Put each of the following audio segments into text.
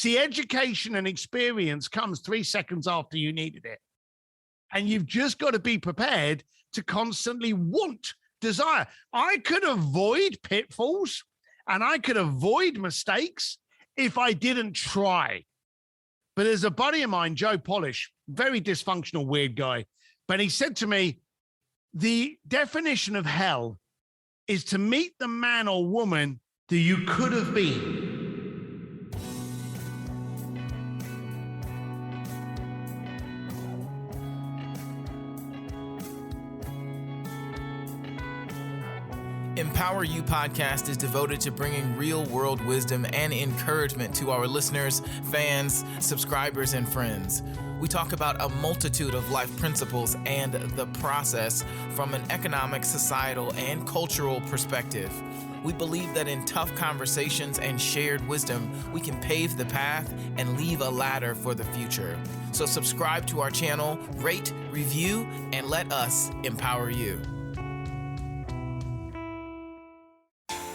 See, education and experience comes 3 seconds after you needed it. And you've just got to be prepared to constantly desire. I could avoid pitfalls and I could avoid mistakes if I didn't try. But there's a buddy of mine, Joe Polish, very dysfunctional, weird guy. But he said to me, the definition of hell is to meet the man or woman that you could have been. Empower You podcast is devoted to bringing real-world wisdom and encouragement to our listeners, fans, subscribers, and friends. We talk about a multitude of life principles and the process from an economic, societal, and cultural perspective. We believe that in tough conversations and shared wisdom, we can pave the path and leave a ladder for the future. So subscribe to our channel, rate, review, and let us empower you.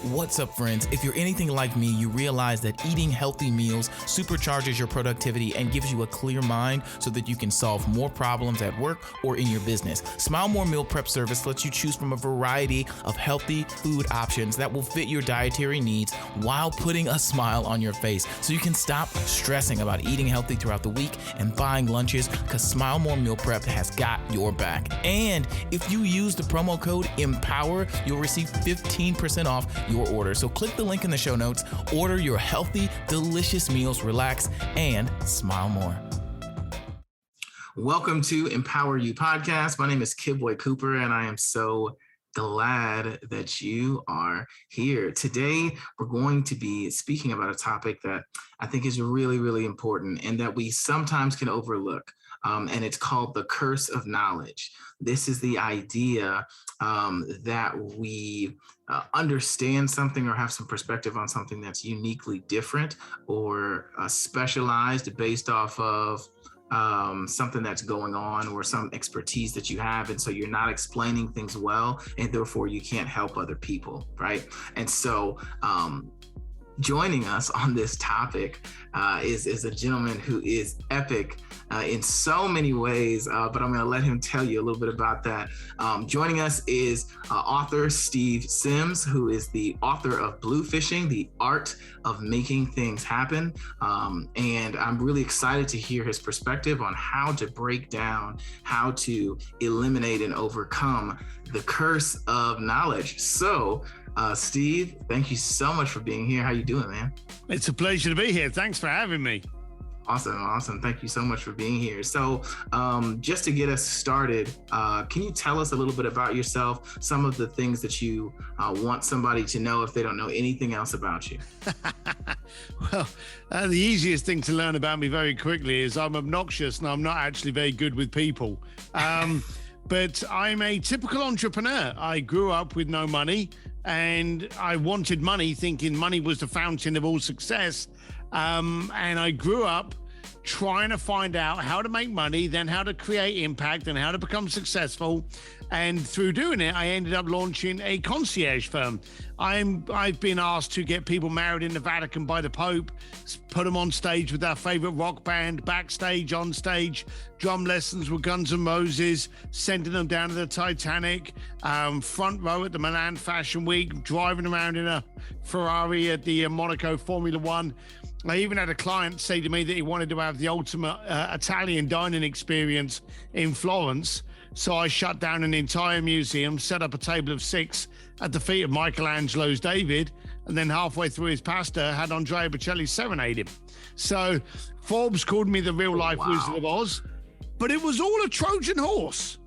What's up, friends? If you're anything like me, you realize that eating healthy meals supercharges your productivity and gives you a clear mind so that you can solve more problems at work or in your business. Smile More Meal Prep Service lets you choose from a variety of healthy food options that will fit your dietary needs while putting a smile on your face, so you can stop stressing about eating healthy throughout the week and buying lunches, because Smile More Meal Prep has got your back. And if you use the promo code EMPOWER, you'll receive 15% off your order. So click the link in the show notes, order your healthy, delicious meals, relax, and smile more. Welcome to Empower You podcast. My name is Kid Boy Cooper, and I am so glad that you are here. Today, we're going to be speaking about a topic that I think is really, really important and that we sometimes can overlook. And it's called the curse of knowledge. This is the idea that we understand something or have some perspective on something that's uniquely different or specialized based off of something that's going on or some expertise that you have. And so you're not explaining things well, and therefore you can't help other people, right? And so joining us on this topic is a gentleman who is epic in so many ways, but I'm going to let him tell you a little bit about that. Joining us is author Steve Sims, who is the author of Bluefishing, The Art of Making Things Happen. And I'm really excited to hear his perspective on how to break down, how to eliminate and overcome the curse of knowledge. So, Steve, thank you so much for being here. How you doing, man? It's a pleasure to be here. Thanks for having me. Awesome. Thank you so much for being here. So just to get us started, can you tell us a little bit about yourself, some of the things that you want somebody to know if they don't know anything else about you? Well, the easiest thing to learn about me very quickly is I'm obnoxious and I'm not actually very good with people. But I'm a typical entrepreneur. I grew up with no money and I wanted money, thinking money was the fountain of all success. And I grew up trying to find out how to make money, then how to create impact and how to become successful. And through doing it, I ended up launching a concierge firm. I've been asked to get people married in the Vatican by the Pope, put them on stage with their favorite rock band, backstage, on stage, drum lessons with Guns N' Roses, sending them down to the Titanic, front row at the Milan Fashion Week, driving around in a Ferrari at the Monaco Formula One. I even had a client say to me that he wanted to have the ultimate Italian dining experience in Florence. So I shut down an entire museum, set up a table of 6 at the feet of Michelangelo's David, and then halfway through his pasta had Andrea Bocelli serenade him. So Forbes called me the real life Wizard of Oz, but it was all a Trojan horse.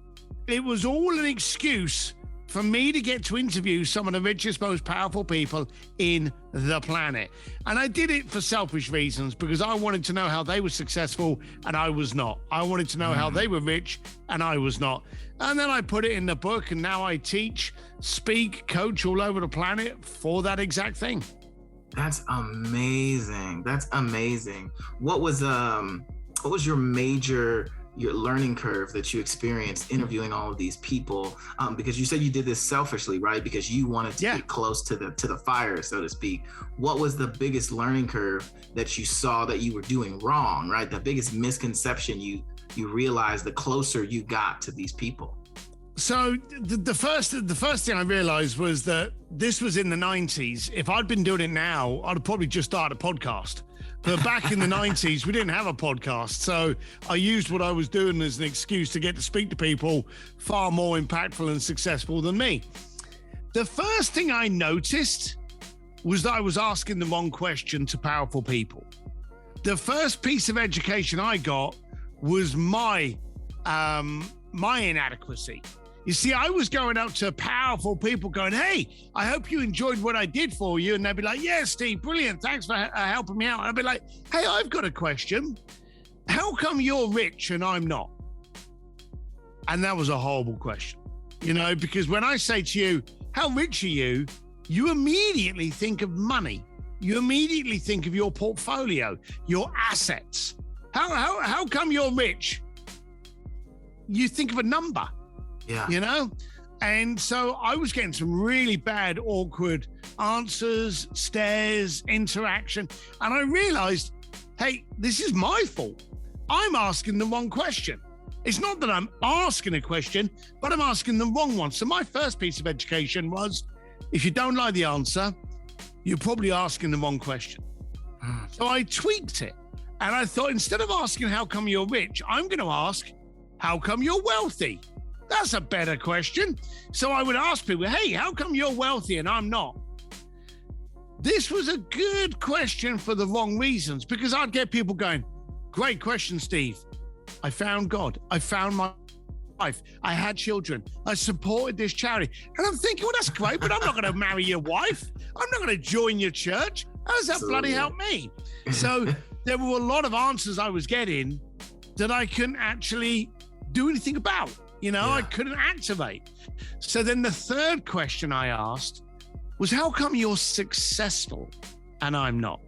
It was all an excuse for me to get to interview some of the richest, most powerful people in the planet. And I did it for selfish reasons, because I wanted to know how they were successful and I was not. I wanted to know how they were rich and I was not. And then I put it in the book, and now I teach, speak, coach all over the planet for that exact thing. That's amazing. What was your major your learning curve that you experienced interviewing all of these people? Because you said you did this selfishly, right? Because you wanted to get close to the fire, so to speak. What was the biggest learning curve that you saw that you were doing wrong, right? The biggest misconception you realized the closer you got to these people? So the first thing I realized was that this was in the 90s. If I'd been doing it now, I'd have probably just started a podcast. But back in the 90s, we didn't have a podcast. So I used what I was doing as an excuse to get to speak to people far more impactful and successful than me. The first thing I noticed was that I was asking the wrong question to powerful people. The first piece of education I got was my inadequacy. You see, I was going up to powerful people going, hey, I hope you enjoyed what I did for you. And they'd be like, yeah, Steve, brilliant. Thanks for helping me out. And I'd be like, hey, I've got a question. How come you're rich and I'm not? And that was a horrible question, because when I say to you, how rich are you? You immediately think of money. You immediately think of your portfolio, your assets. How come you're rich? You think of a number. Yeah. And so I was getting some really bad, awkward answers, stares, interaction. And I realized, hey, this is my fault. I'm asking the wrong question. It's not that I'm asking a question, but I'm asking the wrong one. So my first piece of education was, if you don't like the answer, you're probably asking the wrong question. So I tweaked it. And I thought, instead of asking, how come you're rich? I'm going to ask, how come you're wealthy? That's a better question. So I would ask people, hey, how come you're wealthy and I'm not? This was a good question for the wrong reasons, because I'd get people going, great question, Steve. I found God. I found my wife. I had children. I supported this charity. And I'm thinking, well, that's great, but I'm not going to marry your wife. I'm not going to join your church. How does that bloody help me? So there were a lot of answers I was getting that I couldn't actually do anything about. I couldn't activate. So then the third question I asked was, how come you're successful and I'm not?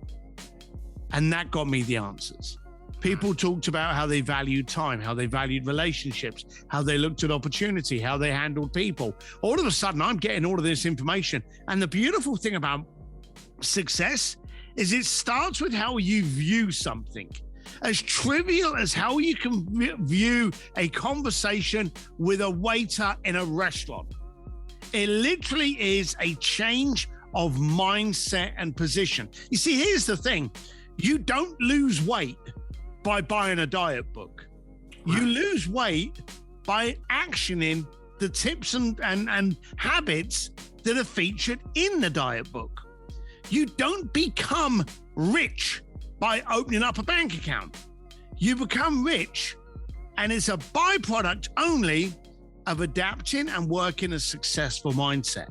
And that got me the answers. People talked about how they valued time, how they valued relationships, how they looked at opportunity, how they handled people. All of a sudden, I'm getting all of this information. And the beautiful thing about success is it starts with how you view something. As trivial as how you can view a conversation with a waiter in a restaurant. It literally is a change of mindset and position. You see, here's the thing. You don't lose weight by buying a diet book. You lose weight by actioning the tips and habits that are featured in the diet book. You don't become rich by opening up a bank account. You become rich, and it's a byproduct only of adapting and working a successful mindset.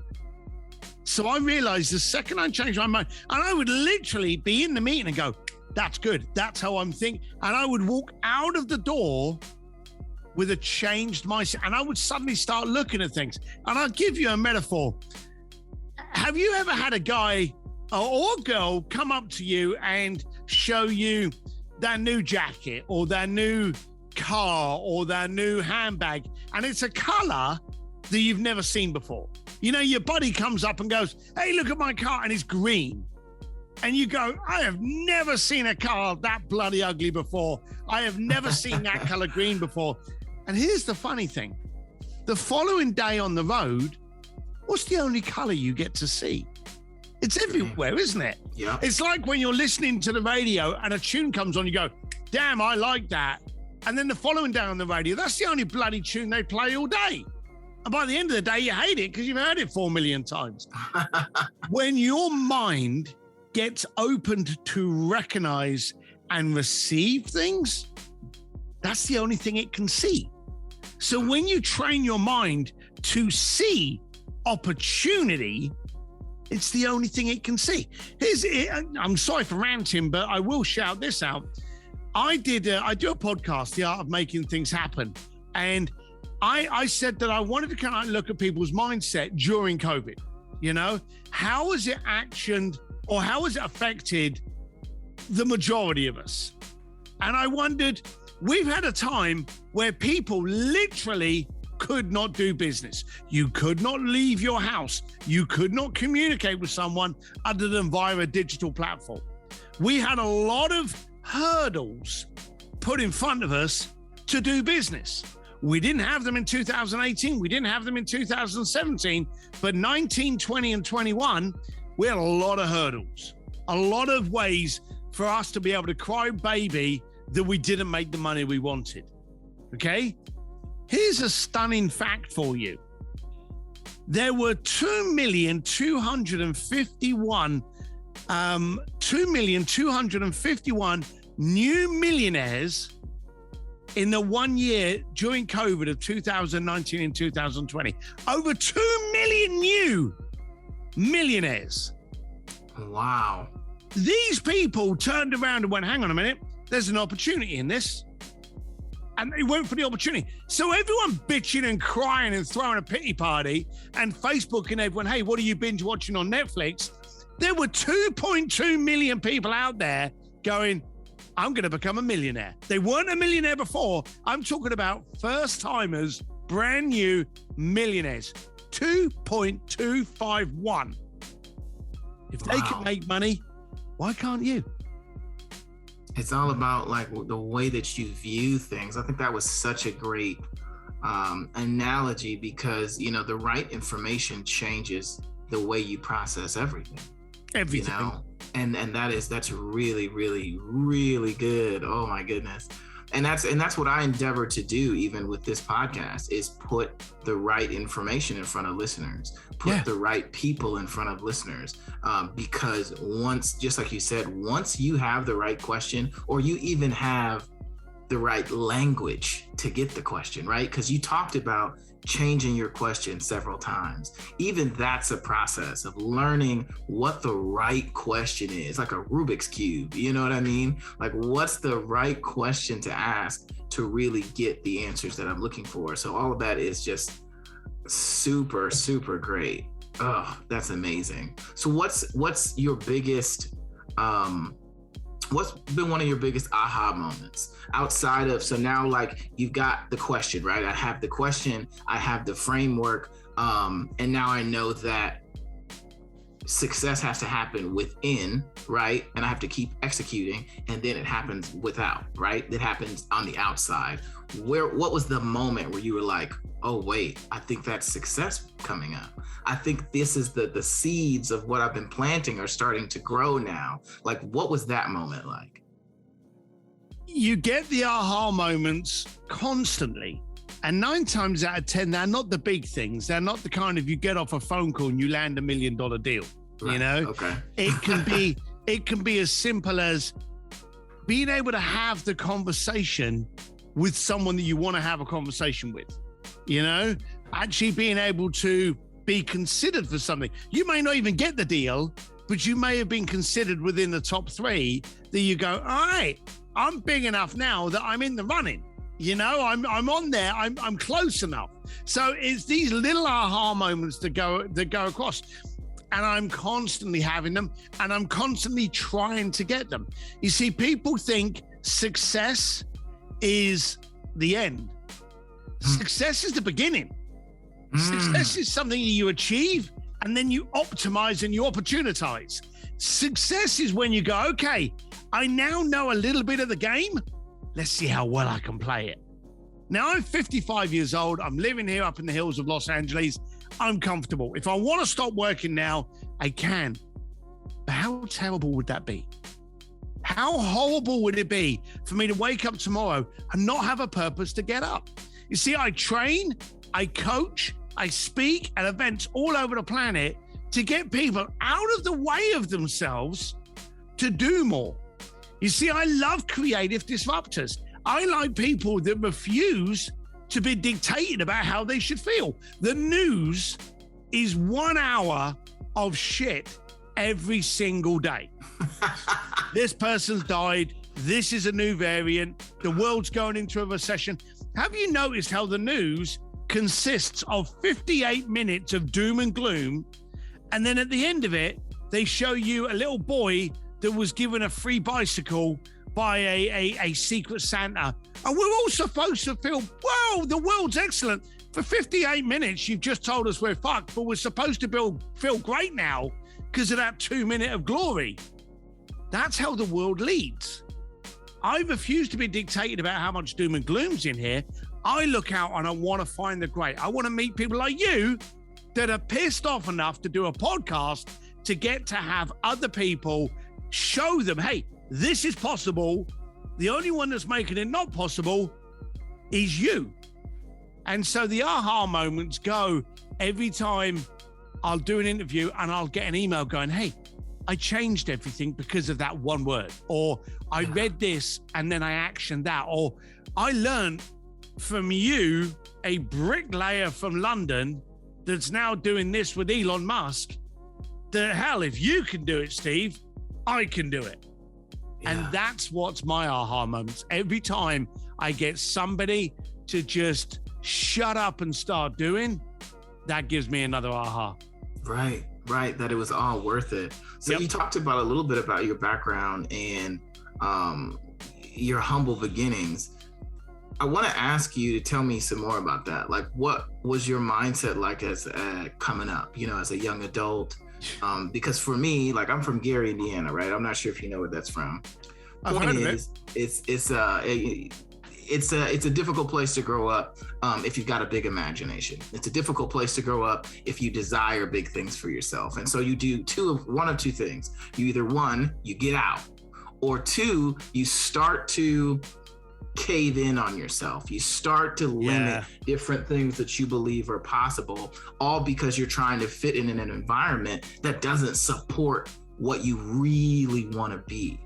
So I realized the second I changed my mind, and I would literally be in the meeting and go, that's good. That's how I'm thinking. And I would walk out of the door with a changed mindset, and I would suddenly start looking at things. And I'll give you a metaphor. Have you ever had a guy or a girl come up to you and show you their new jacket or their new car or their new handbag, and it's a color that you've never seen before? Your buddy comes up and goes, hey, look at my car, and it's green. And you go, I have never seen a car that bloody ugly before. I have never seen that color green before. And here's the funny thing. The following day on the road, what's the only color you get to see? It's everywhere, isn't it? Yeah. It's like when you're listening to the radio and a tune comes on, you go, damn, I like that. And then the following day on the radio, that's the only bloody tune they play all day. And by the end of the day, you hate it because you've heard it 4 million times. When your mind gets opened to recognize and receive things, that's the only thing it can see. So when you train your mind to see opportunity, it's the only thing it can see. I'm sorry for ranting, but I will shout this out. I do a podcast, The Art of Making Things Happen. And I said that I wanted to kind of look at people's mindset during COVID. How has it actioned, or how has it affected the majority of us? And I wondered, we've had a time where people literally could not do business. You could not leave your house. You could not communicate with someone other than via a digital platform. We had a lot of hurdles put in front of us to do business. We didn't have them in 2018. We didn't have them in 2017. But 19, 20, and 21, we had a lot of hurdles, a lot of ways for us to be able to cry baby that we didn't make the money we wanted. Okay? Here's a stunning fact for you. There were 2,251 new millionaires in the 1 year during COVID of 2019 and 2020. Over 2 million new millionaires. Wow. These people turned around and went, hang on a minute, there's an opportunity in this. And they went for the opportunity. So everyone bitching and crying and throwing a pity party and Facebooking everyone, hey, what are you binge watching on Netflix? There were 2.2 million people out there going, I'm going to become a millionaire. They weren't a millionaire before. I'm talking about first timers, brand new millionaires. 2.251. If they can make money, why can't you? It's all about like the way that you view things. I think that was such a great analogy because, you know, the right information changes the way you process everything. Everything. You know? And that's really, really, really good. Oh my goodness. And that's what I endeavor to do, even with this podcast, is put the right information in front of listeners, put the right people in front of listeners. Because once, just like you said, once you have the right question, or you even have the right language to get the question, right? Because you talked about changing your question several times. Even that's a process of learning what the right question is, like a Rubik's Cube, you know what I mean? Like, what's the right question to ask to really get the answers that I'm looking for? So all of that is just super, super great. Oh, that's amazing. So what's your biggest, what's been one of your biggest aha moments outside of, so now like you've got the question, right? I have the question, I have the framework, and now I know that success has to happen within, right? And I have to keep executing, and then it happens without, right? It happens on the outside. What was the moment where you were like, oh wait, I think that's success coming up. I think this is the seeds of what I've been planting are starting to grow now. Like, what was that moment like? You get the aha moments constantly. And 9 times out of 10, they're not the big things. They're not the kind of you get off a phone call and you land $1 million deal. Right. You know, okay. it can be as simple as being able to have the conversation with someone that you want to have a conversation with. You know, actually being able to be considered for something. You may not even get the deal, but you may have been considered within the top 3 that you go, all right, I'm big enough now that I'm in the running. You know, I'm on there. I'm close enough. So it's these little aha moments that go across, and I'm constantly having them, and I'm constantly trying to get them. You see, people think success is the end. Success is the beginning. Success is something that you achieve and then you optimize and you opportunize. Success is when you go, okay, I now know a little bit of the game. Let's see how well I can play it. Now I'm 55 years old. I'm living here up in the hills of Los Angeles. I'm comfortable. If I want to stop working now, I can. But how terrible would that be? How horrible would it be for me to wake up tomorrow and not have a purpose to get up? You see, I train, I coach, I speak at events all over the planet to get people out of the way of themselves to do more. You see, I love creative disruptors. I like people that refuse to be dictated about how they should feel. The news is 1 hour of shit every single day. This person's died. This is a new variant. The world's going into a recession. Have you noticed how the news consists of 58 minutes of doom and gloom, and then at the end of it, they show you a little boy that was given a free bicycle by a secret Santa. And we're all supposed to feel, wow, the world's excellent. For 58 minutes, you've just told us we're fucked, but we're supposed to feel great now because of that 2 minute of glory. That's how the world leads. I refuse to be dictated about how much doom and gloom's in here. I look out and I want to find the great. I want to meet people like you that are pissed off enough to do a podcast to get to have other people show them, hey, this is possible. The only one that's making it not possible is you. And so the aha moments go every time I'll do an interview and I'll get an email going, hey, I changed everything because of that one word, or I read this and then I actioned that, or I learned from you, a bricklayer from London that's now doing this with Elon Musk, that hell, if you can do it, Steve, I can do it. Yeah. And that's what's my aha moments. Every time I get somebody to just shut up and start doing, that gives me another aha. Right. That it was all worth it. So You talked about a little bit about your background and your humble beginnings. I want to ask you to tell me some more about that. Like, what was your mindset like as coming up, as a young adult? Because for me, like, I'm from Gary, Indiana, right? I'm not sure if you know where that's from. Point is, it's a difficult place to grow up if you've got a big imagination. It's a difficult place to grow up if you desire big things for yourself. And so you do one of two things. You either, one, you get out, or two, you start to cave in on yourself. You start to limit different things that you believe are possible, all because you're trying to fit in an environment that doesn't support what you really want to be.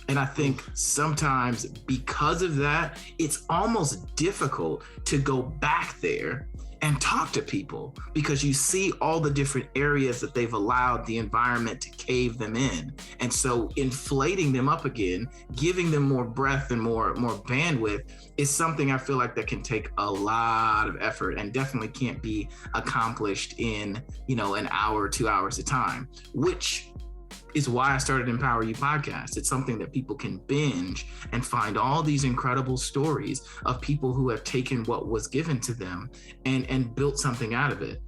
And I think sometimes because of that, it's almost difficult to go back there and talk to people because you see all the different areas that they've allowed the environment to cave them in. And so inflating them up again, giving them more breath and more bandwidth is something I feel like that can take a lot of effort and definitely can't be accomplished in, an hour, 2 hours of time, which is why I started Empower You podcast. It's something that people can binge and find all these incredible stories of people who have taken what was given to them and built something out of it.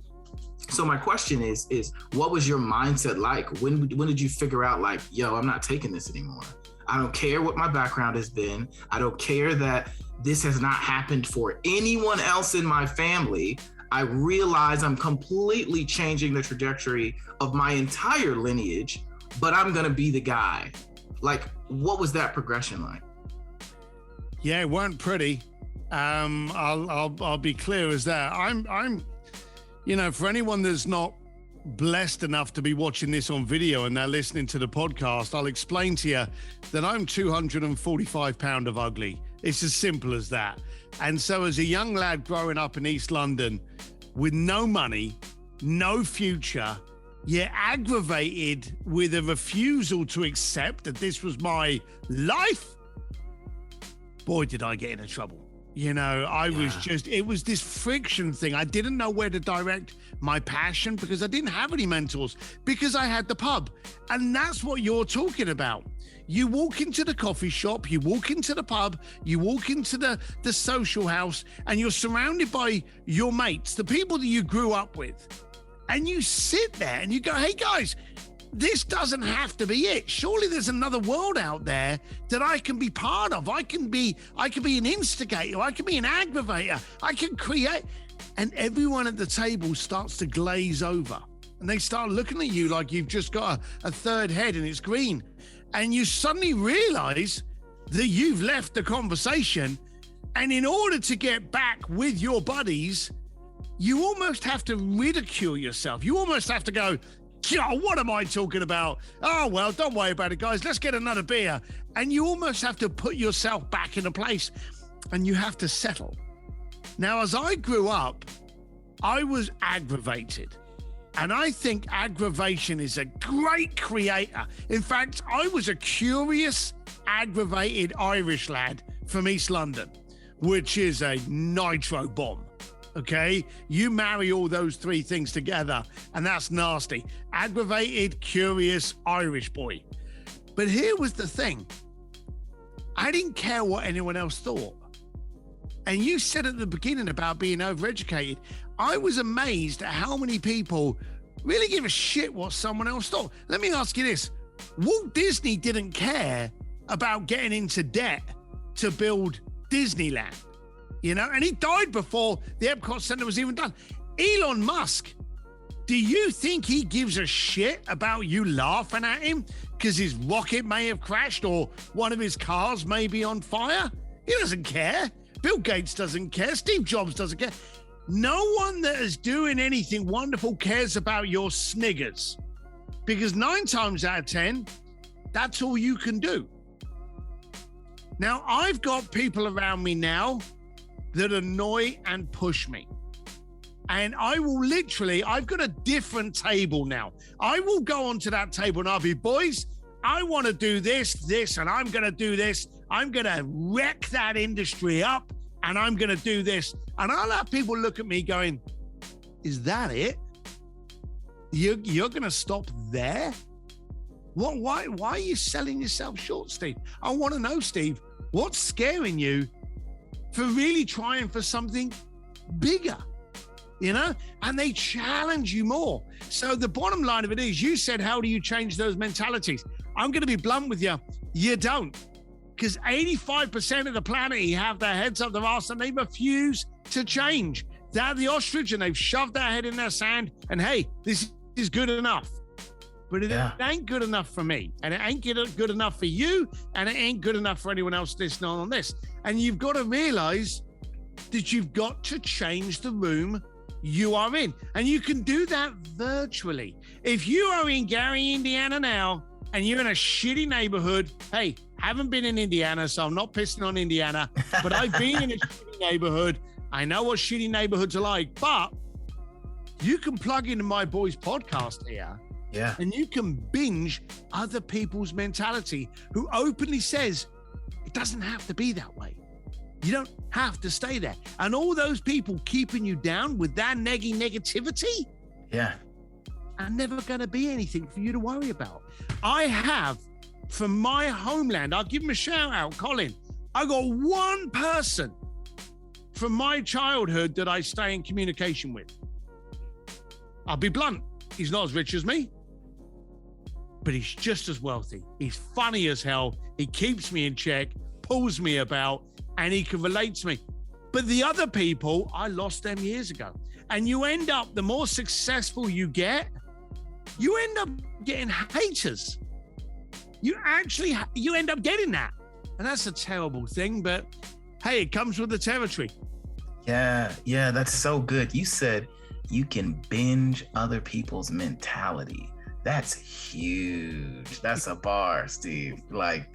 So my question is what was your mindset like? When did you figure out like, yo, I'm not taking this anymore? I don't care what my background has been. I don't care that this has not happened for anyone else in my family. I realize I'm completely changing the trajectory of my entire lineage, but I'm going to be the guy. Like, what was that progression like? Yeah, it weren't pretty. I'll be clear as that. I'm, for anyone that's not blessed enough to be watching this on video and they're listening to the podcast, I'll explain to you that I'm 245 pounds of ugly. It's as simple as that. And so as a young lad growing up in East London with no money, no future, you're aggravated with a refusal to accept that this was my life. Boy, did I get into trouble. It was this friction thing. I didn't know where to direct my passion because I didn't have any mentors, because I had the pub. And that's what you're talking about. You walk into the coffee shop, you walk into the pub, you walk into the social house, and you're surrounded by your mates, the people that you grew up with. And you sit there and you go, hey guys, this doesn't have to be it. Surely there's another world out there that I can be part of. I can be an instigator. I can be an aggravator. I can create. And everyone at the table starts to glaze over and they start looking at you like you've just got a third head and it's green. And you suddenly realize that you've left the conversation. And in order to get back with your buddies, you almost have to ridicule yourself. You almost have to go, what am I talking about? Oh, well, don't worry about it, guys. Let's get another beer. And you almost have to put yourself back in a place and you have to settle. Now, as I grew up, I was aggravated. And I think aggravation is a great creator. In fact, I was a curious, aggravated Irish lad from East London, which is a nitro bomb. Okay, you marry all those three things together and that's nasty. Aggravated, curious Irish boy. But here was the thing. I didn't care what anyone else thought. And you said at the beginning about being overeducated. I was amazed at how many people really give a shit what someone else thought. Let me ask you this. Walt Disney didn't care about getting into debt to build Disneyland, and he died before the Epcot Center was even done. Elon Musk, do you think he gives a shit about you laughing at him because his rocket may have crashed or one of his cars may be on fire? He doesn't care. Bill Gates doesn't care. Steve Jobs doesn't care. No one that is doing anything wonderful cares about your sniggers, because 9 times out of 10, that's all you can do. Now, I've got people around me now that annoy and push me. And I will literally, I've got a different table now. I will go onto that table and I'll be, boys, I want to do this, and I'm going to do this. I'm going to wreck that industry up, and I'm going to do this. And I'll have people look at me going, is that it? You're going to stop there? What? Why are you selling yourself short, Steve? I want to know, Steve, what's scaring you for really trying for something bigger? And they challenge you more. So the bottom line of it is, you said, how do you change those mentalities? I'm going to be blunt with you. You don't. Because 85% of the planet have their heads up their arse and they refuse to change. They're the ostrich and they've shoved their head in their sand and, hey, this is good enough. But it ain't good enough for me. And it ain't good enough for you. And it ain't good enough for anyone else listening on this. And you've got to realize that you've got to change the room you are in. And you can do that virtually. If you are in Gary, Indiana now, and you're in a shitty neighborhood, hey, haven't been in Indiana, so I'm not pissing on Indiana, but I've been in a shitty neighborhood. I know what shitty neighborhoods are like, but you can plug into my boy's podcast here. Yeah. And you can binge other people's mentality who openly says, it doesn't have to be that way. You don't have to stay there. And all those people keeping you down with that negativity, are never going to be anything for you to worry about. I have, from my homeland, I'll give him a shout out, Colin. I got one person from my childhood that I stay in communication with. I'll be blunt. He's not as rich as me, but he's just as wealthy. He's funny as hell. He keeps me in check, pulls me about, and he can relate to me. But the other people, I lost them years ago. And you end up, the more successful you get, you end up getting haters. You end up getting that. And that's a terrible thing, but hey, it comes with the territory. Yeah, that's so good. You said you can binge other people's mentality. That's huge. That's a bar, Steve. Like,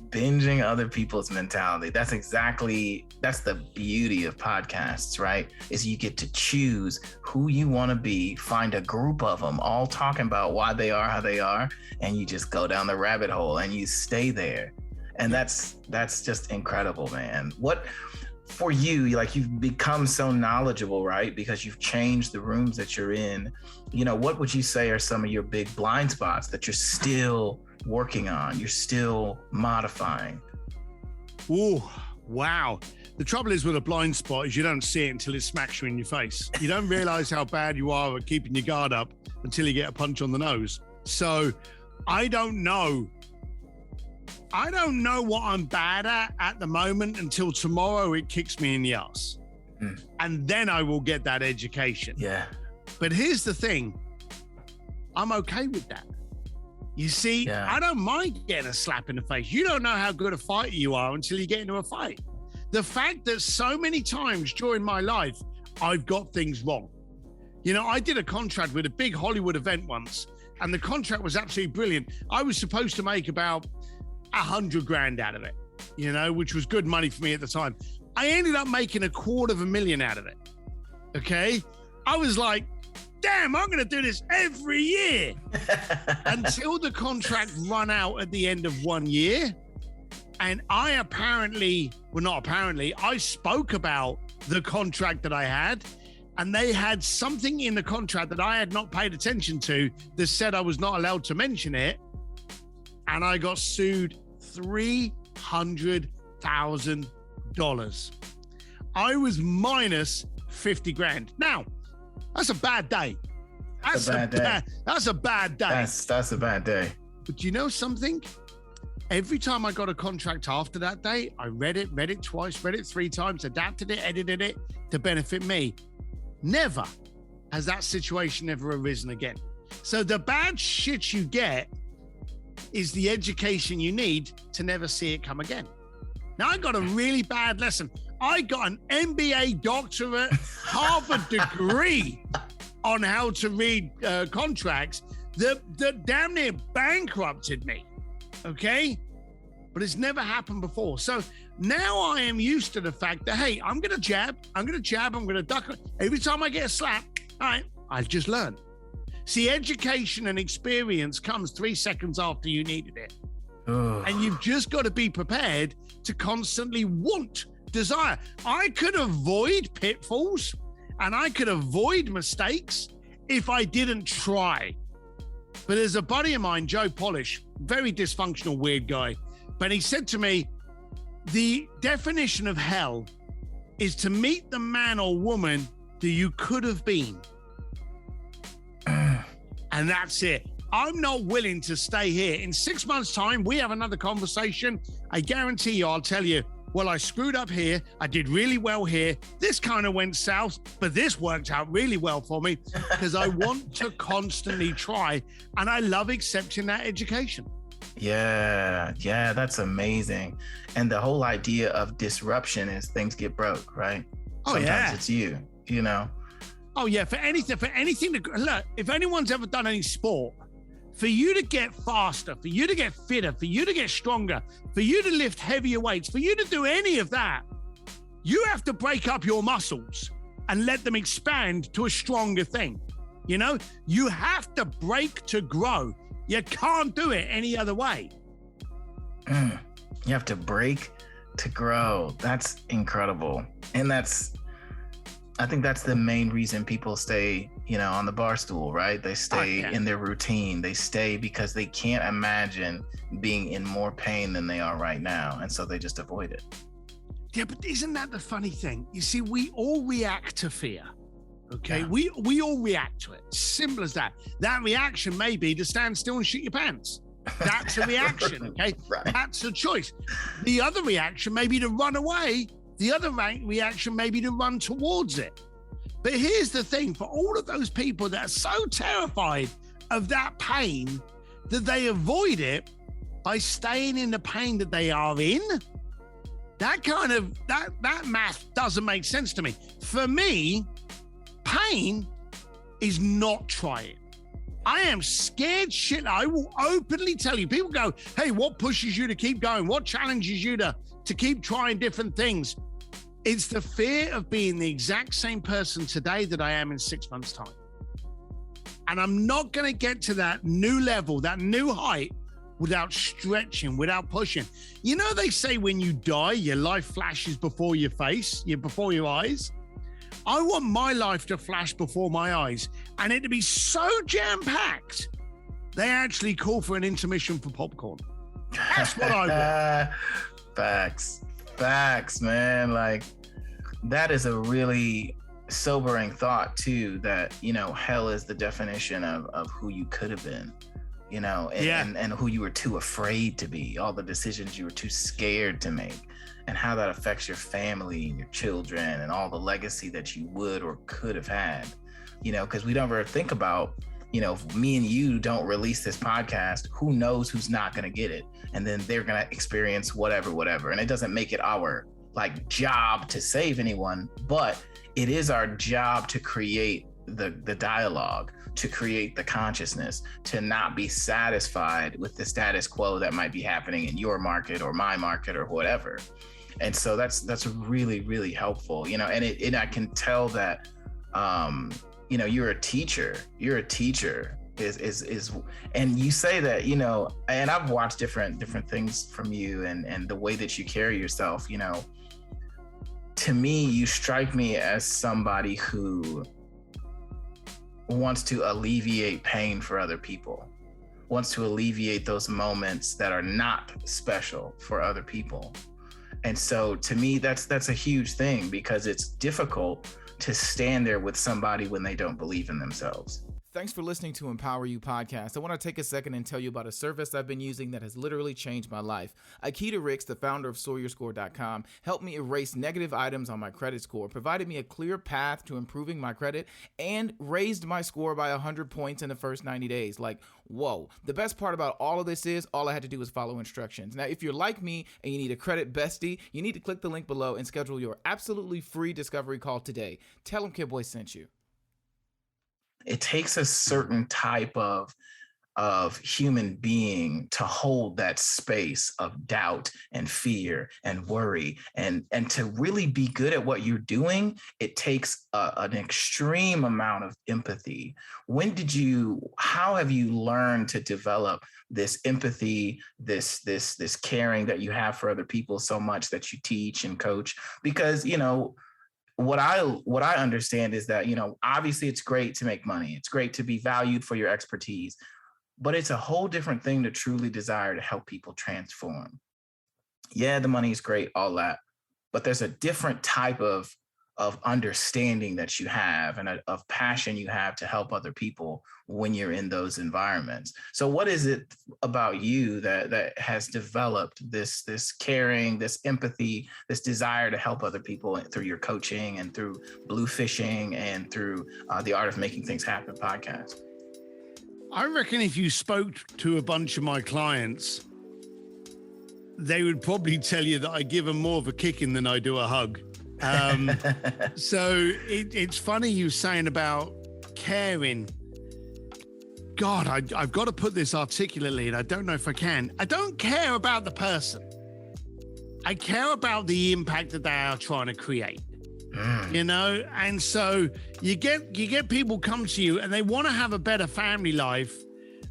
binging other people's mentality. That's the beauty of podcasts, right? Is you get to choose who you want to be, find a group of them all talking about why they are how they are, and you just go down the rabbit hole and you stay there. And that's just incredible, man. What for you, like, you've become so knowledgeable, right? Because you've changed the rooms that you're in. What would you say are some of your big blind spots that you're still working on, you're still modifying? Oh, wow. The trouble is with a blind spot is you don't see it until it smacks you in your face. You don't realize how bad you are at keeping your guard up until you get a punch on the nose. So I don't know what I'm bad at the moment until tomorrow it kicks me in the ass. And then I will get that education. Yeah. But here's the thing. I'm okay with that. You see, I don't mind getting a slap in the face. You don't know how good a fighter you are until you get into a fight. The fact that so many times during my life, I've got things wrong. I did a contract with a big Hollywood event once, and the contract was absolutely brilliant. I was supposed to make about $100,000 out of it, which was good money for me at the time. I ended up making $250,000 out of it. Okay. I was like, damn, I'm going to do this every year until the contract run out at the end of 1 year. And I spoke about the contract that I had, and they had something in the contract that I had not paid attention to that said I was not allowed to mention it. And I got sued 3 $500,000. I was minus 50 grand. Now, that's a bad day. That's a bad day. That's a bad day. But you know something? Every time I got a contract after that day, I read it twice, read it 3 times, adapted it, edited it to benefit me. Never has that situation ever arisen again. So the bad shit you get is the education you need to never see it come again. Now, I got a really bad lesson. I got an MBA doctorate, Harvard degree on how to read contracts that damn near bankrupted me, okay? But it's never happened before. So now I am used to the fact that, hey, I'm going to jab, I'm going to duck. Every time I get a slap, all right, I just learn. See, education and experience comes 3 seconds after you needed it. And you've just got to be prepared to constantly desire. I could avoid pitfalls and I could avoid mistakes if I didn't try. But there's a buddy of mine, Joe Polish, very dysfunctional, weird guy. But he said to me, the definition of hell is to meet the man or woman that you could have been. And that's it. I'm not willing to stay here. In 6 months' time, we have another conversation. I guarantee you, I'll tell you, well, I screwed up here. I did really well here. This kind of went south, but this worked out really well for me because I want to constantly try. And I love accepting that education. Yeah, that's amazing. And the whole idea of disruption is things get broke, right? Sometimes it's you know? Oh yeah, for anything look, if anyone's ever done any sport, for you to get faster, for you to get fitter, for you to get stronger, for you to lift heavier weights, for you to do any of that, you have to break up your muscles and let them expand to a stronger thing. You know, you have to break to grow. You can't do it any other way. You have to break to grow. That's incredible. And I think that's the main reason people stay, on the bar stool, right? They stay in their routine. They stay because they can't imagine being in more pain than they are right now. And so they just avoid it. Yeah, but isn't that the funny thing? You see, we all react to fear. Okay, yeah. We all react to it. Simple as that. That reaction may be to stand still and shit your pants. That's a reaction, okay? Right. That's a choice. The other reaction may be to run away. The other reaction may be to run towards it. But here's the thing, for all of those people that are so terrified of that pain that they avoid it by staying in the pain that they are in, that math doesn't make sense to me. For me, pain is not trying. I am scared shit. I will openly tell you. People go, hey, what pushes you to keep going? What challenges you to keep trying different things? It's the fear of being the exact same person today that I am in 6 months' time. And I'm not going to get to that new level, that new height, without stretching, without pushing. You know, they say when you die, your life flashes before your face, before your eyes. I want my life to flash before my eyes and it to be so jam-packed, they actually call for an intermission for popcorn. That's what I want. Facts, man. Like, that is a really sobering thought too, that, hell is the definition of who you could have been, and who you were too afraid to be, all the decisions you were too scared to make, and how that affects your family and your children and all the legacy that you would or could have had, because we don't ever think about, if me and you don't release this podcast, who knows who's not going to get it. And then they're going to experience whatever. And it doesn't make it our job to save anyone, but it is our job to create the dialogue, to create the consciousness, to not be satisfied with the status quo that might be happening in your market or my market or whatever. And so that's really, really helpful, and I can tell that, you're a teacher is, and you say that, and I've watched different things from you and the way that you carry yourself, to me, you strike me as somebody who wants to alleviate pain for other people, wants to alleviate those moments that are not special for other people. And so to me, that's a huge thing, because it's difficult to stand there with somebody when they don't believe in themselves. Thanks for listening to Empower You Podcast. I want to take a second and tell you about a service I've been using that has literally changed my life. Akita Ricks, the founder of SoarYourScore.com, helped me erase negative items on my credit score, provided me a clear path to improving my credit, and raised my score by 100 points in the first 90 days. Like, whoa. The best part about all of this is all I had to do was follow instructions. Now, if you're like me and you need a credit bestie, you need to click the link below and schedule your absolutely free discovery call today. Tell them Kid Boy sent you. It takes a certain type of human being to hold that space of doubt and fear and worry, and to really be good at what you're doing. It takes an extreme amount of empathy. How have you learned to develop this empathy, this caring that you have for other people so much that you teach and coach? Because, what I understand is that, obviously it's great to make money. It's great to be valued for your expertise, but it's a whole different thing to truly desire to help people transform. Yeah, the money is great, all that, but there's a different type of understanding that you have, and of passion you have to help other people when you're in those environments. So what is it about you that has developed this caring, this empathy, this desire to help other people through your coaching and through bluefishing and through the Art of Making Things Happen podcast? I reckon if you spoke to a bunch of my clients, they would probably tell you that I give them more of a kicking than I do a hug. So it's funny you saying about caring. God, I've got to put this articulately, and I don't know if I can. I don't care about the person. I care about the impact that they are trying to create. And so you get people come to you and they want to have a better family life,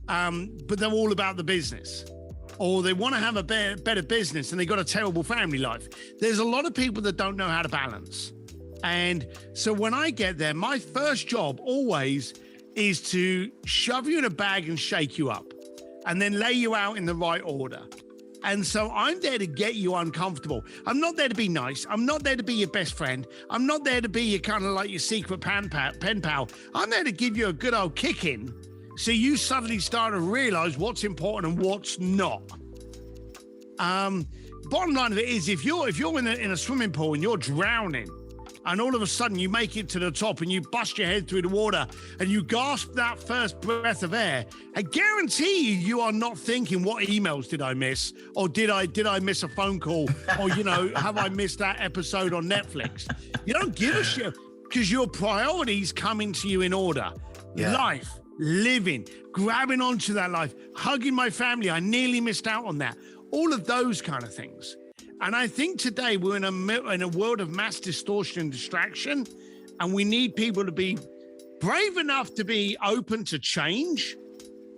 but they're all about the business. Or they want to have a better business and they got a terrible family life. There's a lot of people that don't know how to balance. And so when I get there, my first job always is to shove you in a bag and shake you up, and then lay you out in the right order. And so I'm there to get you uncomfortable. I'm not there to be nice. I'm not there to be your best friend. I'm not there to be your kind of like your secret pen pal. I'm there to give you a good old kick in, so you suddenly start to realize what's important and what's not. Bottom line of it is, if you're in a swimming pool and you're drowning, and all of a sudden you make it to the top and you bust your head through the water and you gasp that first breath of air, I guarantee you are not thinking, what emails did I miss? Or did I miss a phone call? Or, have I missed that episode on Netflix? You don't give a shit, because your priorities coming to you in order. Yeah. Life, living, grabbing onto that life, hugging my family. I nearly missed out on that. All of those kind of things. And I think today we're in a world of mass distortion and distraction, and we need people to be brave enough to be open to change.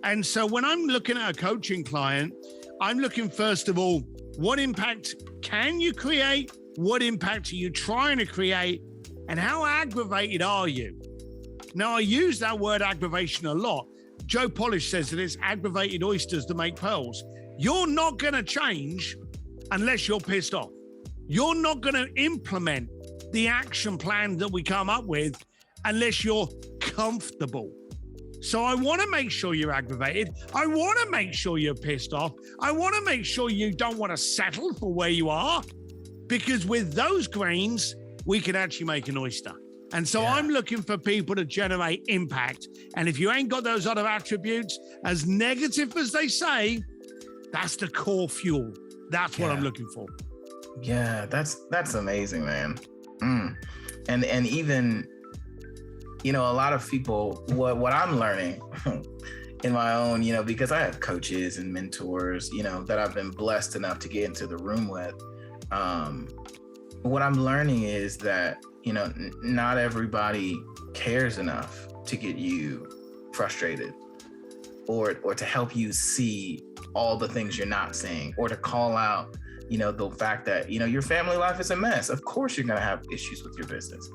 And so when I'm looking at a coaching client, I'm looking, first of all, what impact can you create? What impact are you trying to create? And how aggravated are you? Now, I use that word aggravation a lot. Joe Polish says that it's aggravated oysters that make pearls. You're not going to change unless you're pissed off. You're not going to implement the action plan that we come up with unless you're comfortable. So I want to make sure you're aggravated. I want to make sure you're pissed off. I want to make sure you don't want to settle for where you are, because with those grains, we can actually make an oyster. And so I'm looking for people to generate impact. And if you ain't got those other attributes, as negative as they say, that's the core fuel. That's what I'm looking for. Yeah, that's amazing, man. And even, a lot of people, what I'm learning in my own, because I have coaches and mentors, that I've been blessed enough to get into the room with. What I'm learning is that, not everybody cares enough to get you frustrated, or to help you see all the things you're not seeing, or to call out, the fact that, your family life is a mess. Of course, you're going to have issues with your business,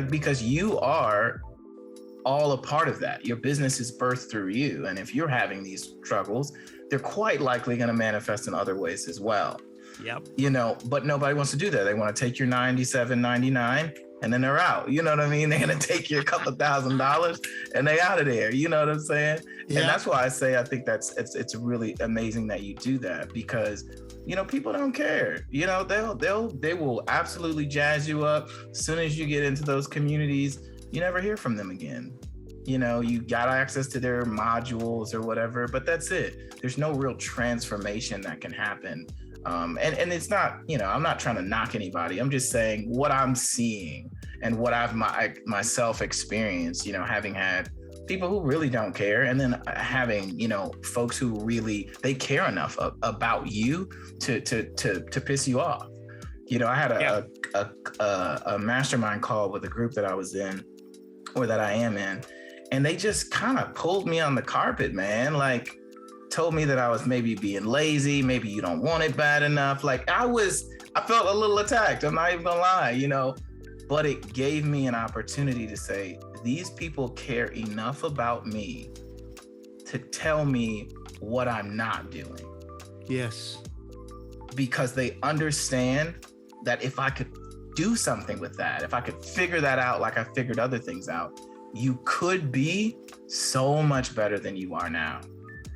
because you are all a part of that. Your business is birthed through you. And if you're having these struggles, they're quite likely going to manifest in other ways as well. Yep. You know, but nobody wants to do that. They want to take your $97.99 and then they're out. You know what I mean? They're going to take your couple $1,000 and they out of there. You know what I'm saying? Yeah. And that's why I say, I think it's really amazing that you do that, because, you know, people don't care. You know, they will absolutely jazz you up. As soon as you get into those communities, you never hear from them again. You know, you got access to their modules or whatever, but that's it. There's no real transformation that can happen. And it's not, you know, I'm not trying to knock anybody. I'm just saying what I'm seeing and what I've myself experienced, you know, having had people who really don't care, and then having, you know, folks who really, they care enough about you to piss you off. You know, I had a mastermind call with a group that I was in, or that I am in, and they just kind of pulled me on the carpet, man. Like, told me that I was maybe being lazy, maybe you don't want it bad enough. Like, I felt a little attacked, I'm not even gonna lie, you know, but it gave me an opportunity to say, these people care enough about me to tell me what I'm not doing. Yes. Because they understand that if I could do something with that, if I could figure that out like I figured other things out, you could be so much better than you are now.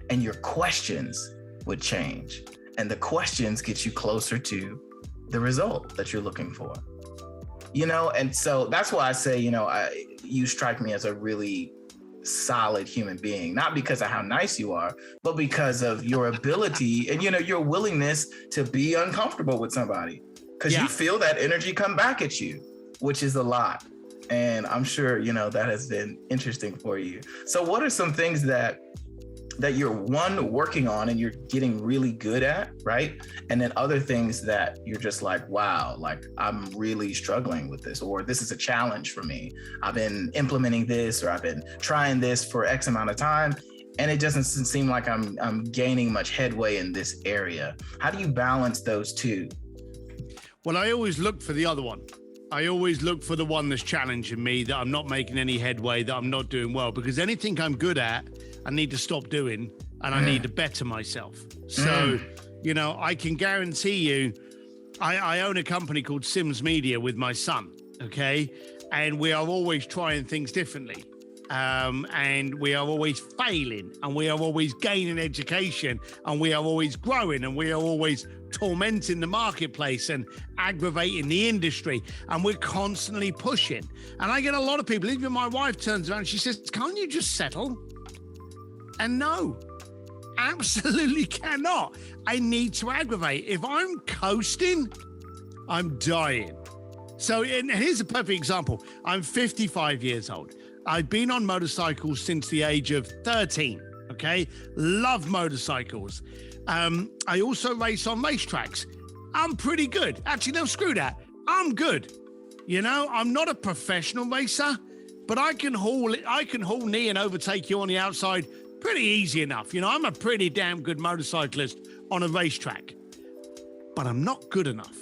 And your questions would change. And the questions get you closer to the result that you're looking for. You know, and so that's why I say, you know, you strike me as a really solid human being, not because of how nice you are, but because of your ability and, you know, your willingness to be uncomfortable with somebody, because you feel that energy come back at you, which is a lot. And I'm sure, you know, that has been interesting for you. So what are some things that you're working on and you're getting really good at, right? And then other things that you're just like, wow, like I'm really struggling with this, or this is a challenge for me. I've been implementing this, or I've been trying this for X amount of time, and it doesn't seem like I'm gaining much headway in this area. How do you balance those two? Well, I always look for the other one. I always look for the one that's challenging me, that I'm not making any headway, that I'm not doing well, because anything I'm good at, I need to stop doing, and I need to better myself. So, you know, I can guarantee you, I own a company called Sims Media with my son, okay? And we are always trying things differently. And we are always failing, and we are always gaining education, and we are always growing, and we are always tormenting the marketplace and aggravating the industry, and we're constantly pushing. And I get a lot of people, even my wife turns around and she says, can't you just settle? And no, absolutely cannot. I need to aggravate. If I'm coasting, I'm dying. So and here's a perfect example. I'm 55 years old. I've been on motorcycles since the age of 13, okay? Love motorcycles. I also race on racetracks. I'm pretty good. Actually, no, screw that. I'm good. You know, I'm not a professional racer, but I can haul knee and overtake you on the outside pretty easy enough. You know, I'm a pretty damn good motorcyclist on a racetrack, but I'm not good enough.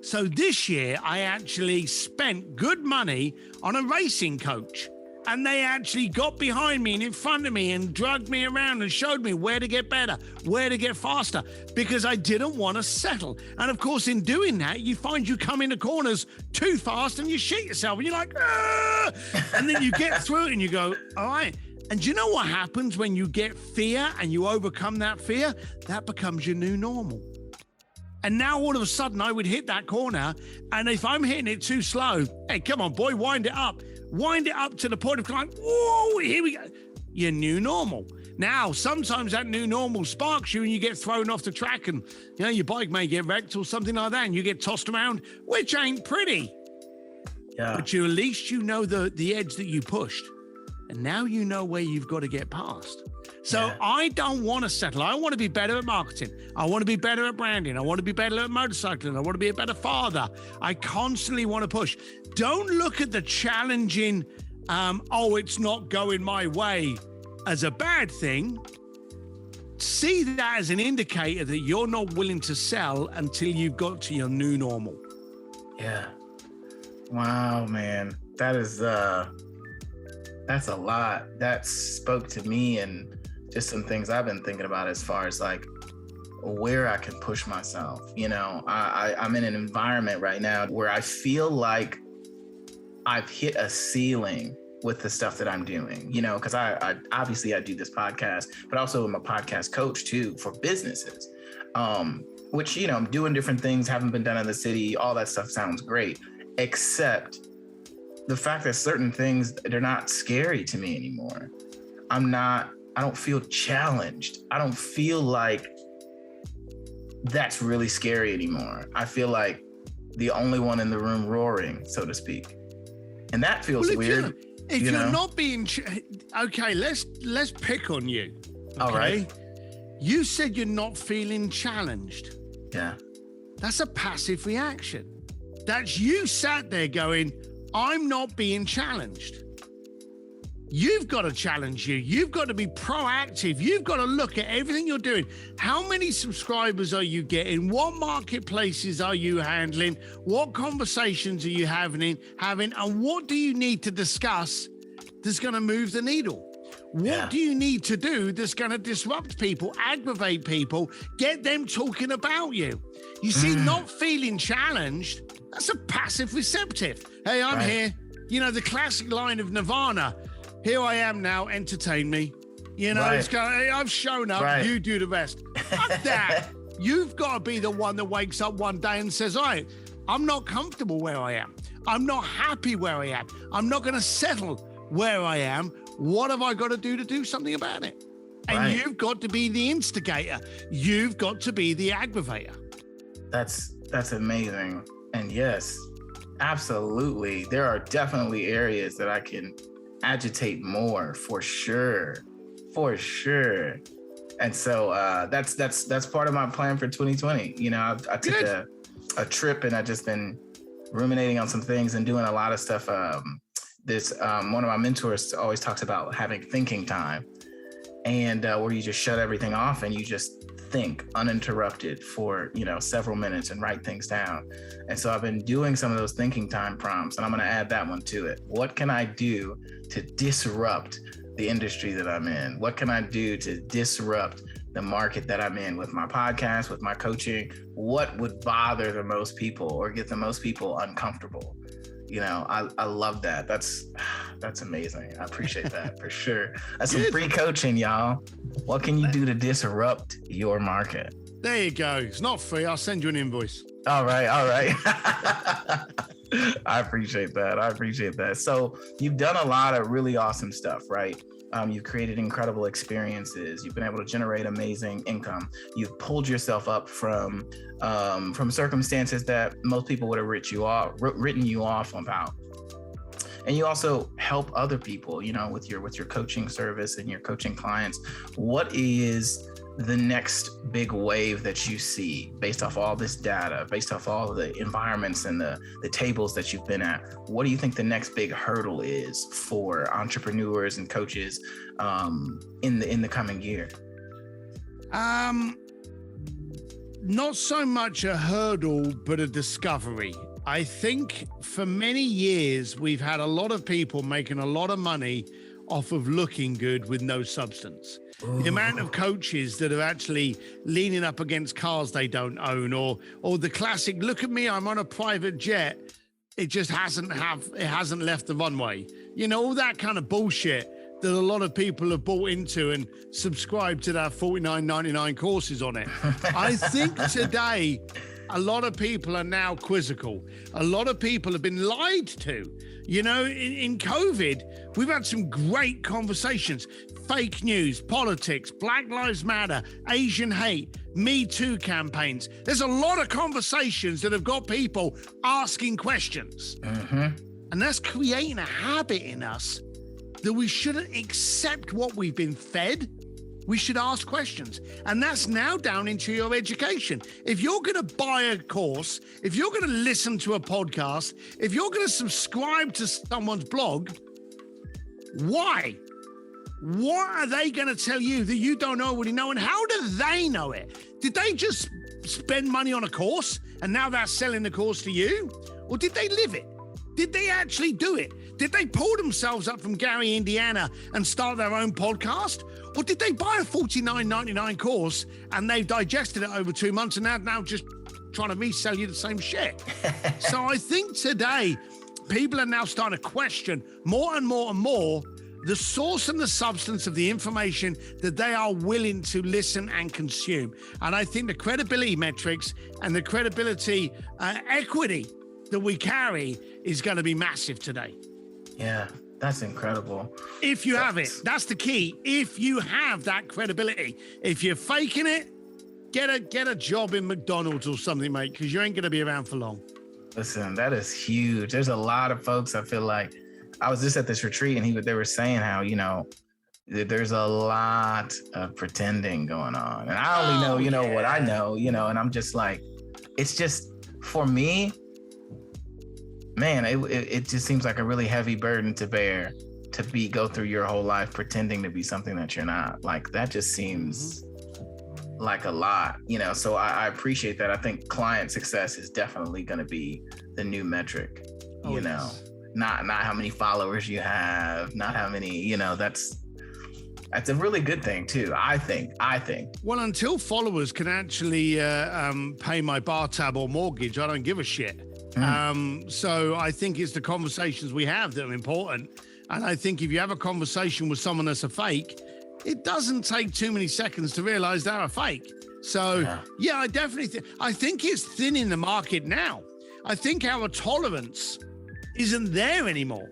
So this year, I actually spent good money on a racing coach. And they actually got behind me and in front of me and dragged me around and showed me where to get better, where to get faster, because I didn't want to settle. And of course, in doing that, you find you come into corners too fast and you shit yourself and you're like, ah! And then you get through it and you go, all right. And do you know what happens when you get fear and you overcome that fear? That becomes your new normal. And now all of a sudden I would hit that corner, and if I'm hitting it too slow, hey, come on, boy, wind it up. Wind it up to the point of going, whoa, here we go. Your new normal. Now, sometimes that new normal sparks you and you get thrown off the track, and you know your bike may get wrecked or something like that, and you get tossed around, which ain't pretty. Yeah. But at least you know the edge that you pushed. And now you know where you've got to get past. So I don't want to settle. I want to be better at marketing. I want to be better at branding. I want to be better at motorcycling. I want to be a better father. I constantly want to push. Don't look at the challenging, it's not going my way as a bad thing. See that as an indicator that you're not willing to sell until you've got to your new normal. Yeah. Wow, man. That is That's a lot. That spoke to me and just some things I've been thinking about as far as like where I can push myself. You know, I'm in an environment right now where I feel like I've hit a ceiling with the stuff that I'm doing, you know, because I obviously I do this podcast, but also I'm a podcast coach too for businesses, which, you know, I'm doing different things, haven't been done in the city. All that stuff sounds great, except the fact that certain things, they're not scary to me anymore. I don't feel challenged. I don't feel like that's really scary anymore. I feel like the only one in the room roaring, so to speak. And that feels weird. If you're not being, okay, let's pick on you. Okay? All right. You said you're not feeling challenged. Yeah. That's a passive reaction. That's you sat there going, I'm not being challenged. You've got to challenge you. You've got to be proactive. You've got to look at everything you're doing. How many subscribers are you getting? What marketplaces are you handling? What conversations are you having? And what do you need to discuss that's going to move the needle? What do you need to do that's going to disrupt people, aggravate people, get them talking about you? You see, not feeling challenged, that's a passive receptive. Hey, I'm here. You know, the classic line of Nirvana, here I am now, entertain me. You know, it's going, hey, I've shown up, you do the rest. Fuck that. You've got to be the one that wakes up one day and says, all right, I'm not comfortable where I am. I'm not happy where I am. I'm not going to settle where I am. What have I got to do something about it? And you've got to be the instigator. You've got to be the aggravator. That's amazing. And yes, absolutely. There are definitely areas that I can agitate more for sure. And so that's part of my plan for 2020. You know, I took a trip and I just been ruminating on some things and doing a lot of stuff. One of my mentors always talks about having thinking time, and where you just shut everything off and you just think uninterrupted for, you know, several minutes and write things down. And so I've been doing some of those thinking time prompts, and I'm going to add that one to it. What can I do to disrupt the industry that I'm in? What can I do to disrupt the market that I'm in with my podcast, with my coaching? What would bother the most people or get the most people uncomfortable? You know, I love that. That's amazing. I appreciate that for sure. That's some free coaching, y'all. What can you do to disrupt your market? There you go. It's not free. I'll send you an invoice. All right. I appreciate that. So you've done a lot of really awesome stuff, right? You've created incredible experiences. You've been able to generate amazing income. You've pulled yourself up from circumstances that most people would have written you off about. And you also help other people, you know, with your coaching service and your coaching clients. What is the next big wave that you see based off all this data, based off all the environments and the tables that you've been at? What do you think the next big hurdle is for entrepreneurs and coaches in the coming year? Not so much a hurdle, but a discovery. I think for many years, we've had a lot of people making a lot of money off of looking good with no substance. Ooh. The amount of coaches that are actually leaning up against cars they don't own, or the classic, look at me, I'm on a private jet. It just hasn't left the runway. You know, all that kind of bullshit that a lot of people have bought into and subscribed to their $49.99 courses on it. I think today, a lot of people are now quizzical. A lot of people have been lied to. You know, in COVID, we've had some great conversations. Fake news, politics, Black Lives Matter, Asian hate, Me Too campaigns. There's a lot of conversations that have got people asking questions. Mm-hmm. And that's creating a habit in us that we shouldn't accept what we've been fed. We should ask questions. And that's now down into your education. If you're going to buy a course, if you're going to listen to a podcast, if you're going to subscribe to someone's blog, why? What are they going to tell you that you don't already know? And how do they know it? Did they just spend money on a course and now they're selling the course to you? Or did they live it? Did they actually do it? Did they pull themselves up from Gary, Indiana and start their own podcast? Or did they buy a $49.99 course and they've digested it over 2 months and now just trying to resell you the same shit? So I think today, people are now starting to question more and more and more the source and the substance of the information that they are willing to listen and consume. And I think the credibility metrics and the credibility equity that we carry is going to be massive today. Yeah, that's incredible. If you have it, that's the key. If you have that credibility, if you're faking it, get a job in McDonald's or something, mate, because you ain't going to be around for long. Listen, that is huge. There's a lot of folks, I feel like, I was just at this retreat and they were saying how, there's a lot of pretending going on. And I only know, what I know, and I'm just like, it's just, for me, man, it just seems like a really heavy burden to bear, to go through your whole life pretending to be something that you're not. Like, that just seems like a lot, so I appreciate that. I think client success is definitely going to be the new metric, yes. Not how many followers you have, not how many, that's a really good thing too. I think. Well, until followers can actually pay my bar tab or mortgage, I don't give a shit. So I think it's the conversations we have that are important. And I think if you have a conversation with someone that's a fake, it doesn't take too many seconds to realize they're a fake. So yeah, I think it's thinning the market now. I think our tolerance isn't there anymore.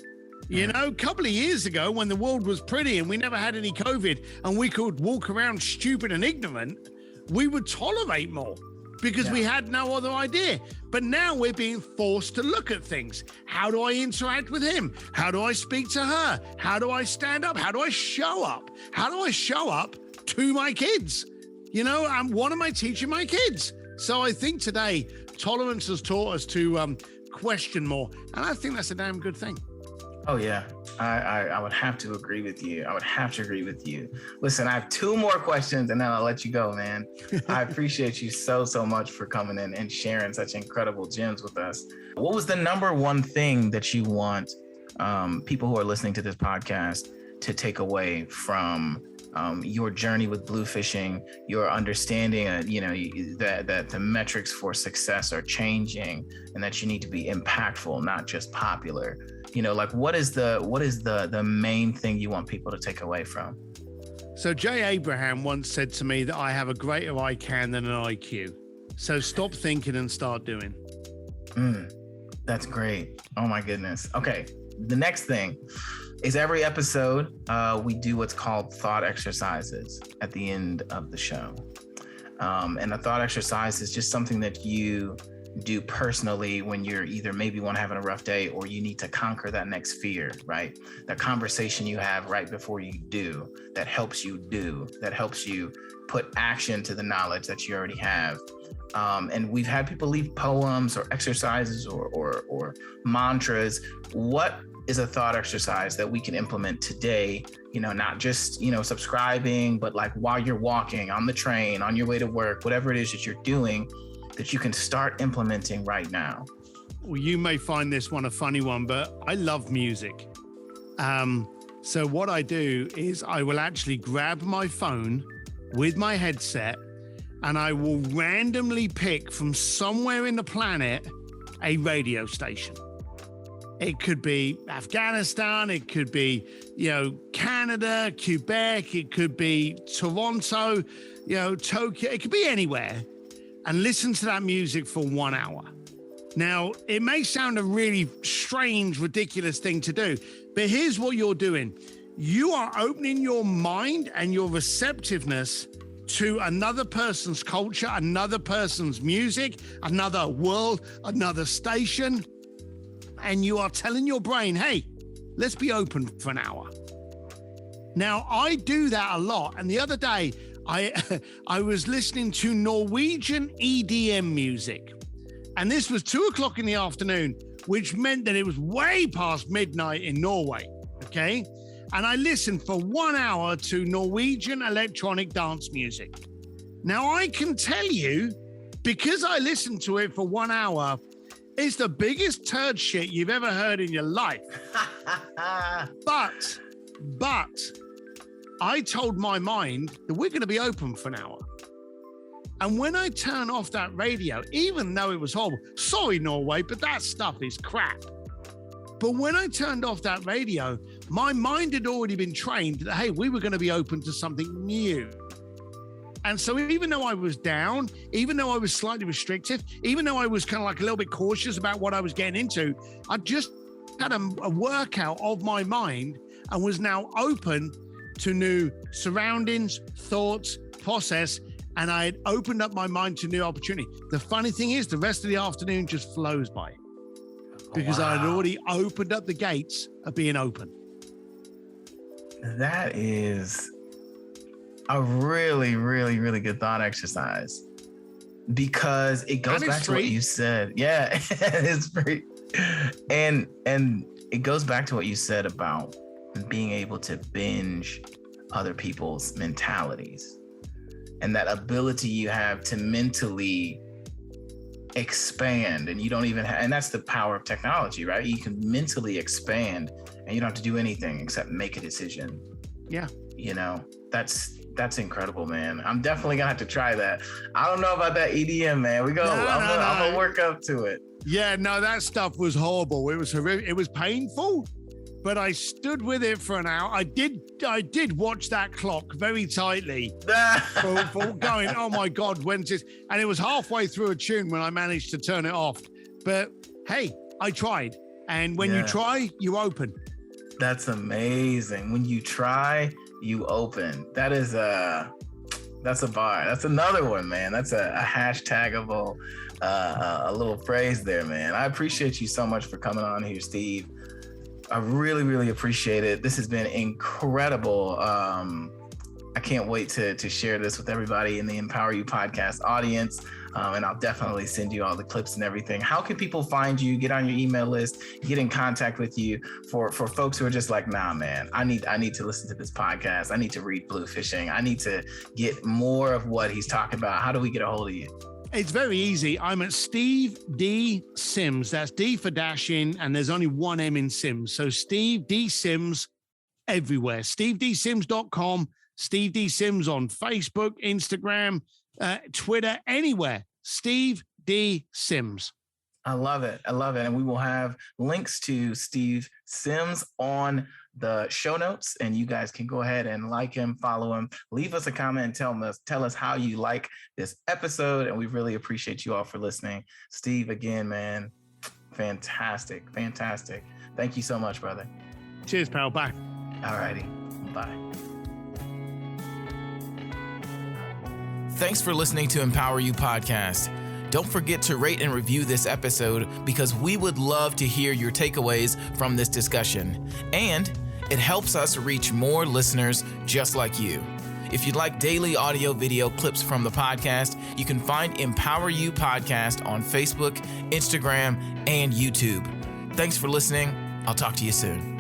A couple of years ago when the world was pretty and we never had any COVID and we could walk around stupid and ignorant, we would tolerate more because we had no other idea. But now we're being forced to look at things. How do I interact with him? How do I speak to her? How do I stand up? How do I show up? How do I show up to my kids? And what am I teaching my kids? So I think today tolerance has taught us to question more. And I think that's a damn good thing. Oh, yeah. I would have to agree with you. Listen, I have 2 more questions and then I'll let you go, man. I appreciate you so much for coming in and sharing such incredible gems with us. What was the number one thing that you want people who are listening to this podcast to take away from your journey with bluefishing, your understanding, that the metrics for success are changing and that you need to be impactful, not just popular? What is the main thing you want people to take away from? So Jay Abraham once said to me that I have a greater ICANN than an IQ. So stop thinking and start doing. That's great. Oh my goodness. Okay. The next thing is every episode, we do what's called thought exercises at the end of the show. And a thought exercise is just something that you do personally when you're either maybe having a rough day or you need to conquer that next fear, right? That conversation you have right before you do, that helps you put action to the knowledge that you already have. And we've had people leave poems or exercises or mantras. What is a thought exercise that we can implement today? Not just, subscribing, but like while you're walking, on the train, on your way to work, whatever it is that you're doing, that you can start implementing right now. Well, you may find this one a funny one, but I love music. So what I do is I will actually grab my phone with my headset and I will randomly pick from somewhere in the planet a radio station. It could be Afghanistan, it could be, Canada, Quebec, it could be Toronto, Tokyo, it could be anywhere, and listen to that music for 1 hour. Now, it may sound a really strange, ridiculous thing to do, but here's what you're doing. You are opening your mind and your receptiveness to another person's culture, another person's music, another world, another station. And you are telling your brain, hey, let's be open for an hour. Now, I do that a lot. And the other day, I was listening to Norwegian EDM music. And this was 2:00 in the afternoon, which meant that it was way past midnight in Norway, okay? And I listened for 1 hour to Norwegian electronic dance music. Now, I can tell you, because I listened to it for 1 hour, it's the biggest turd shit you've ever heard in your life. But I told my mind that we're going to be open for an hour. And when I turn off that radio, even though it was horrible, sorry, Norway, but that stuff is crap. But when I turned off that radio, my mind had already been trained that, hey, we were going to be open to something new. And so even though I was down, even though I was slightly restrictive, even though I was kind of like a little bit cautious about what I was getting into, I just had a workout of my mind and was now open to new surroundings, thoughts, process, and I had opened up my mind to new opportunity. The funny thing is, the rest of the afternoon just flows by because I had already opened up the gates of being open. That is a really, really, really good thought exercise because it goes back to what you said. Yeah, it's free. And it goes back to what you said about being able to binge other people's mentalities and that ability you have to mentally expand, and you don't even have, and that's the power of technology, right? You can mentally expand and you don't have to do anything except make a decision. Yeah. You know, that's incredible, man. I'm definitely gonna have to try that. I don't know about that EDM, man. I'm gonna work up to it. Yeah, no, that stuff was horrible. It was horrific. It was painful, but I stood with it for an hour. I did watch that clock very tightly for going, oh my God, when's this? And it was halfway through a tune when I managed to turn it off. But hey, I tried. And when you try, you open. That's amazing. When you try, you open. That's a bar. That's another one, man. That's a hashtagable a little phrase there, man. I appreciate you so much for coming on here, Steve. I really, really appreciate it. This has been incredible. I can't wait to share this with everybody in the Empower You podcast audience. And I'll definitely send you all the clips and everything. How can people find you, get on your email list, get in contact with you for folks who are just like, nah, man, I need to listen to this podcast. I need to read Bluefishing. I need to get more of what he's talking about. How do we get a hold of you? It's very easy. I'm at Steve D. Sims. That's D for dash in, and there's only one M in Sims. So Steve D. Sims everywhere. SteveDSims.com. Steve D. Sims on Facebook, Instagram, Twitter, anywhere. Steve D. Sims. I love it. And we will have links to Steve Sims on the show notes, and you guys can go ahead and like him, follow him, leave us a comment, and tell us how you like this episode. And we really appreciate you all for listening. Steve, again, man, fantastic. Thank you so much, brother. Cheers, pal. Bye. All righty. Bye. Thanks for listening to Empower You Podcast. Don't forget to rate and review this episode because we would love to hear your takeaways from this discussion. And it helps us reach more listeners just like you. If you'd like daily audio video clips from the podcast, you can find Empower You Podcast on Facebook, Instagram, and YouTube. Thanks for listening. I'll talk to you soon.